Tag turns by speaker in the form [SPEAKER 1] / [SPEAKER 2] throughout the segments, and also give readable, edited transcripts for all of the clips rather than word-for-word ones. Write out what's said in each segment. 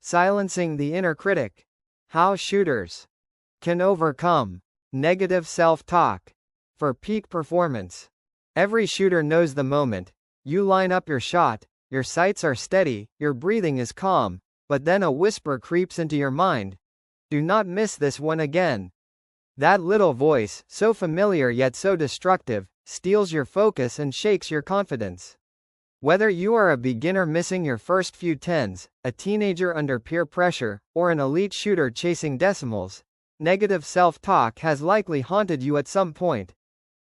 [SPEAKER 1] Silencing the inner critic. How shooters can overcome negative self-talk for peak performance. Every shooter knows the moment you line up your shot, your sights are steady, your breathing is calm, but then a whisper creeps into your mind. Do not miss this one again. That little voice, so familiar yet so destructive, steals your focus and shakes your confidence. Whether you are a beginner missing your first few tens, a teenager under peer pressure, or an elite shooter chasing decimals, negative self-talk has likely haunted you at some point.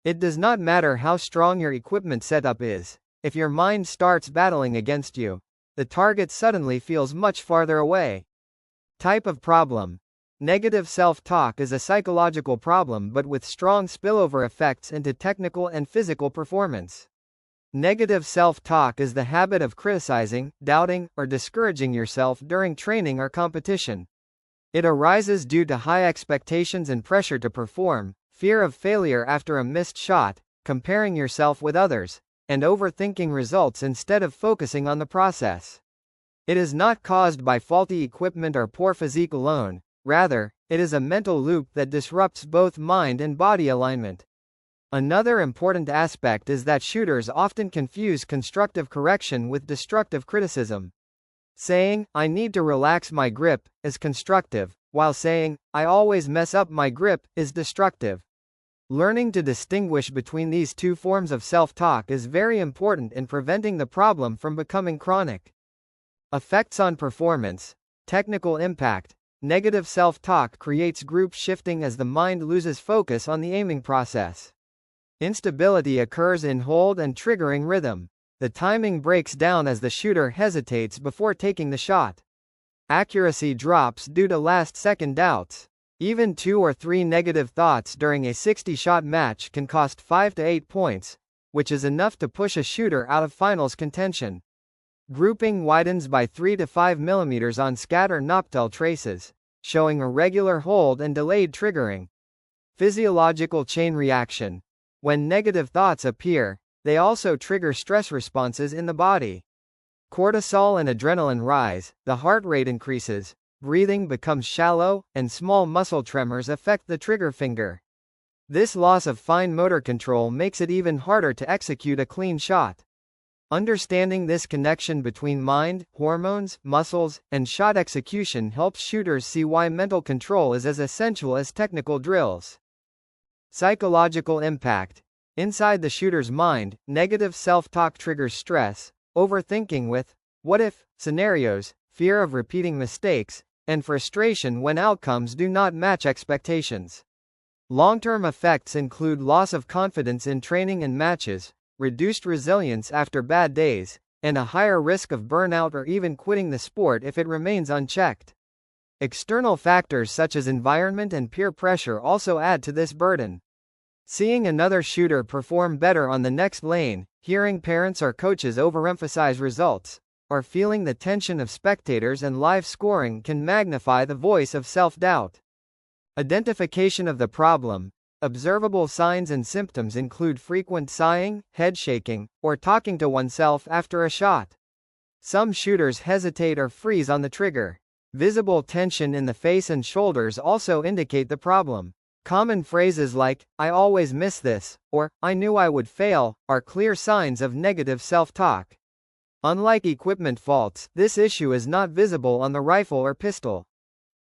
[SPEAKER 1] It does not matter how strong your equipment setup is. If your mind starts battling against you, the target suddenly feels much farther away. Type of problem. Negative self-talk is a psychological problem but with strong spillover effects into technical and physical performance. Negative self-talk is the habit of criticizing, doubting, or discouraging yourself during training or competition. It arises due to high expectations and pressure to perform, fear of failure after a missed shot, comparing yourself with others, and overthinking results instead of focusing on the process. It is not caused by faulty equipment or poor physique alone, rather, it is a mental loop that disrupts both mind and body alignment. Another important aspect is that shooters often confuse constructive correction with destructive criticism. Saying, "I need to relax my grip," is constructive, while saying, "I always mess up my grip," is destructive. Learning to distinguish between these two forms of self-talk is very important in preventing the problem from becoming chronic. Effects on performance. Technical impact. Negative self-talk creates group shifting as the mind loses focus on the aiming process. Instability occurs in hold and triggering rhythm. The timing breaks down as the shooter hesitates before taking the shot. Accuracy drops due to last-second doubts. Even 2 or 3 negative thoughts during a 60-shot match can cost 5 to 8 points, which is enough to push a shooter out of finals contention. Grouping widens by 3 to 5 mm on scatter noctile traces, showing irregular hold and delayed triggering. Physiological chain reaction. When negative thoughts appear, they also trigger stress responses in the body. Cortisol and adrenaline rise, the heart rate increases, breathing becomes shallow, and small muscle tremors affect the trigger finger. This loss of fine motor control makes it even harder to execute a clean shot. Understanding this connection between mind, hormones, muscles, and shot execution helps shooters see why mental control is as essential as technical drills. Psychological impact. Inside the shooter's mind, negative self-talk triggers stress, overthinking with "what if" scenarios, fear of repeating mistakes, and frustration when outcomes do not match expectations. Long-term effects include loss of confidence in training and matches, reduced resilience after bad days, and a higher risk of burnout or even quitting the sport if it remains unchecked. External factors such as environment and peer pressure also add to this burden. Seeing another shooter perform better on the next lane, hearing parents or coaches overemphasize results, or feeling the tension of spectators and live scoring can magnify the voice of self-doubt. Identification of the problem. Observable signs and symptoms include frequent sighing, head shaking, or talking to oneself after a shot. Some shooters hesitate or freeze on the trigger. Visible tension in the face and shoulders also indicate the problem. Common phrases like, "I always miss this," or "I knew I would fail," are clear signs of negative self-talk. Unlike equipment faults, this issue is not visible on the rifle or pistol.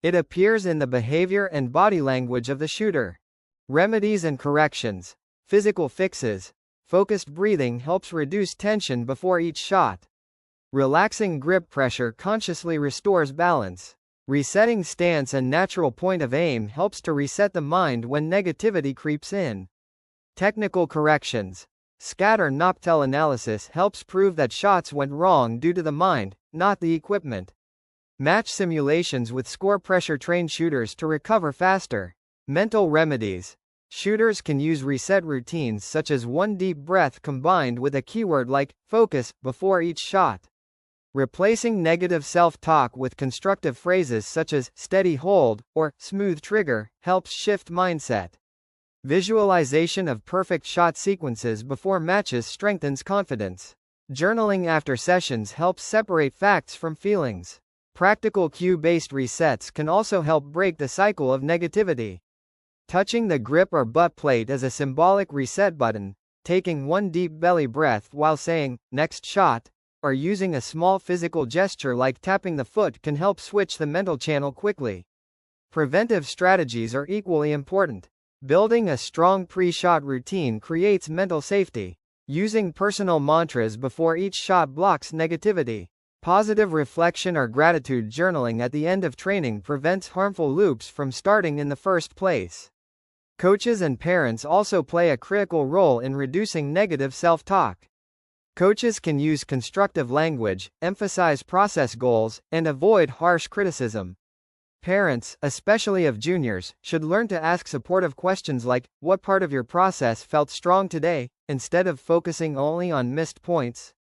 [SPEAKER 1] It appears in the behavior and body language of the shooter. Remedies and corrections. Physical fixes. Focused breathing helps reduce tension before each shot. Relaxing grip pressure consciously restores balance. Resetting stance and natural point of aim helps to reset the mind when negativity creeps in. Technical corrections. Scatter noctile analysis helps prove that shots went wrong due to the mind, not the equipment. Match simulations with score pressure train shooters to recover faster. Mental remedies. Shooters can use reset routines such as one deep breath combined with a keyword like focus before each shot. Replacing negative self-talk with constructive phrases such as steady hold or smooth trigger helps shift mindset. Visualization of perfect shot sequences before matches strengthens confidence. Journaling after sessions helps separate facts from feelings. Practical cue-based resets can also help break the cycle of negativity. Touching the grip or butt plate as a symbolic reset button, taking one deep belly breath while saying, "next shot," or using a small physical gesture like tapping the foot can help switch the mental channel quickly. Preventive strategies are equally important. Building a strong pre-shot routine creates mental safety. Using personal mantras before each shot blocks negativity. Positive reflection or gratitude journaling at the end of training prevents harmful loops from starting in the first place. Coaches and parents also play a critical role in reducing negative self-talk. Coaches can use constructive language, emphasize process goals, and avoid harsh criticism. Parents, especially of juniors, should learn to ask supportive questions like, "What part of your process felt strong today?" instead of focusing only on missed points.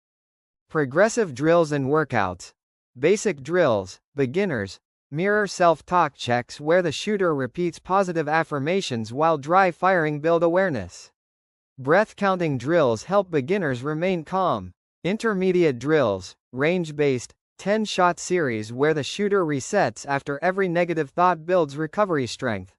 [SPEAKER 1] Progressive drills and workouts. Basic drills, beginners, mirror self-talk checks where the shooter repeats positive affirmations while dry firing build awareness. Breath-counting drills help beginners remain calm. Intermediate drills, range-based, 10-shot series where the shooter resets after every negative thought builds recovery strength.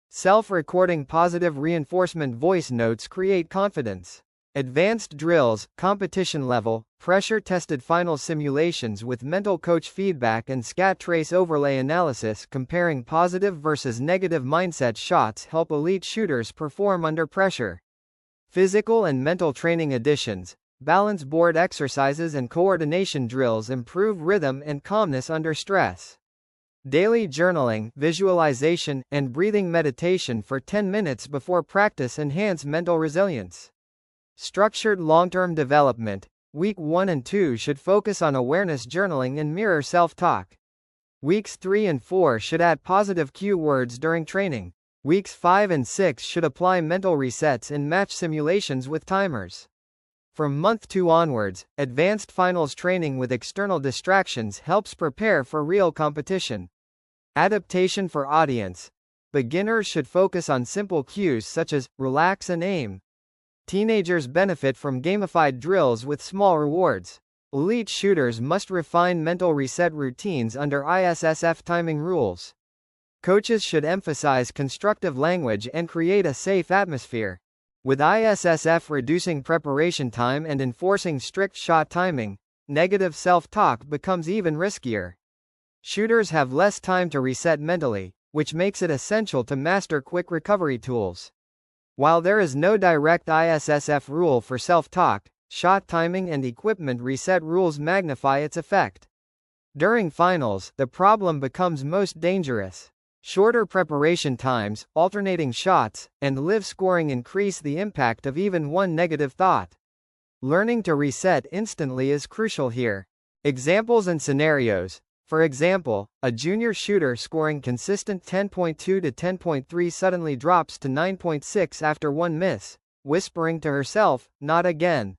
[SPEAKER 1] Self-recording positive reinforcement voice notes create confidence. Advanced drills, competition-level, pressure-tested final simulations with mental coach feedback and scat trace overlay analysis comparing positive versus negative mindset shots help elite shooters perform under pressure. Physical and mental training additions, balance board exercises and coordination drills improve rhythm and calmness under stress. Daily journaling, visualization, and breathing meditation for 10 minutes before practice enhance mental resilience. Structured long-term development. Week 1 and 2 should focus on awareness journaling and mirror self-talk. Weeks 3 and 4 should add positive cue words during training. Weeks 5 and 6 should apply mental resets in match simulations with timers. From month 2 onwards, advanced finals training with external distractions helps prepare for real competition. Adaptation for audience. Beginners should focus on simple cues such as, relax and aim. Teenagers benefit from gamified drills with small rewards. Elite shooters must refine mental reset routines under ISSF timing rules. Coaches should emphasize constructive language and create a safe atmosphere. With ISSF reducing preparation time and enforcing strict shot timing, negative self-talk becomes even riskier. Shooters have less time to reset mentally, which makes it essential to master quick recovery tools. While there is no direct ISSF rule for self-talk, shot timing and equipment reset rules magnify its effect. During finals, the problem becomes most dangerous. Shorter preparation times, alternating shots, and live scoring increase the impact of even one negative thought. Learning to reset instantly is crucial here. Examples and scenarios. For example, a junior shooter scoring consistent 10.2 to 10.3 suddenly drops to 9.6 after one miss, whispering to herself, "not again."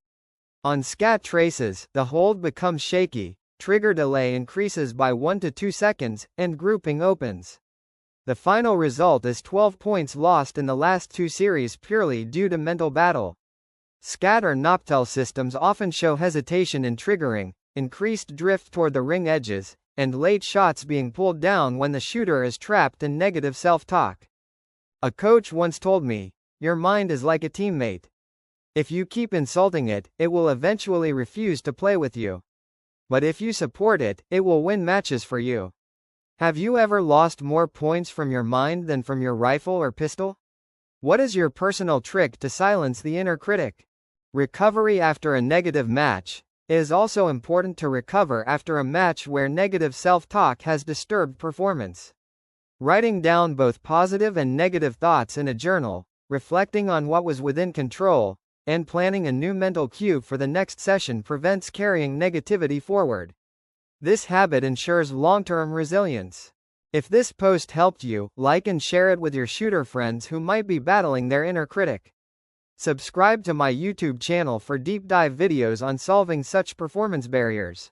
[SPEAKER 1] On scat traces, the hold becomes shaky, trigger delay increases by 1 to 2 seconds, and grouping opens. The final result is 12 points lost in the last 2 series purely due to mental battle. Scat or Noptel systems often show hesitation in triggering, increased drift toward the ring edges, and late shots being pulled down when the shooter is trapped in negative self-talk. A coach once told me, "Your mind is like a teammate. If you keep insulting it, it will eventually refuse to play with you. But if you support it, it will win matches for you." Have you ever lost more points from your mind than from your rifle or pistol? What is your personal trick to silence the inner critic? Recovery after a negative match. It is also important to recover after a match where negative self-talk has disturbed performance. Writing down both positive and negative thoughts in a journal, reflecting on what was within control, and planning a new mental cue for the next session prevents carrying negativity forward. This habit ensures long-term resilience. If this post helped you, like and share it with your shooter friends who might be battling their inner critic. Subscribe to my YouTube channel for deep dive videos on solving such performance barriers.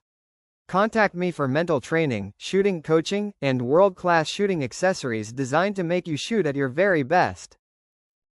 [SPEAKER 1] Contact me for mental training, shooting coaching, and world-class shooting accessories designed to make you shoot at your very best.